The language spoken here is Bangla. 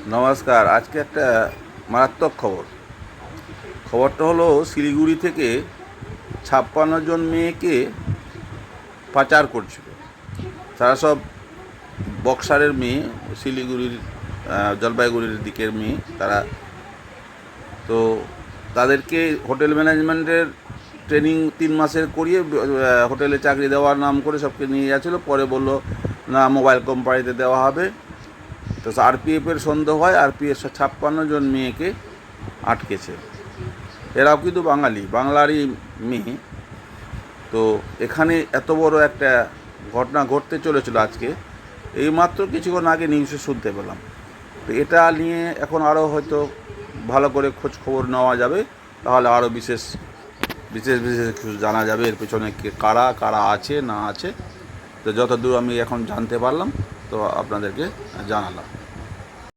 নমস্কার। আজকে একটা মারাত্মক খবরটা হলো শিলিগুড়ি থেকে 56 জন মেয়েকে পাচার করছিল। তারা সব বক্সারের মেয়ে, শিলিগুড়ির জলপাইগুড়ির দিকের মেয়ে তারা। তো তাদেরকে হোটেল ম্যানেজমেন্টের ট্রেনিং 3 মাসের করিয়ে হোটেলে চাকরি দেওয়ার নাম করে সবকে নিয়ে যাচ্ছিলো। পরে বললো না, মোবাইল কোম্পানিতে দেওয়া হবে। তো আরপিএফের সন্দেহ হয়, আরপিএফ 56 জন মেয়েকে আটকেছে। এরাও কিন্তু বাংলারই মেয়ে। তো এখানে এত বড় একটা ঘটনা ঘটতে চলেছিল আজকে, এইমাত্র কিছুক্ষণ আগে নিউজে শুনতে পেলাম। তো এটা নিয়ে এখন আরও হয়তো ভালো করে খোঁজ খবর নেওয়া যাবে, তাহলে আরও বিশেষ বিশেষ বিশেষ কিছু জানা যাবে এর পেছনে কারা কারা আছে না আছে। তো যতদূর আমি এখন জানতে পারলাম তো আপনাদেরকে জানালাম।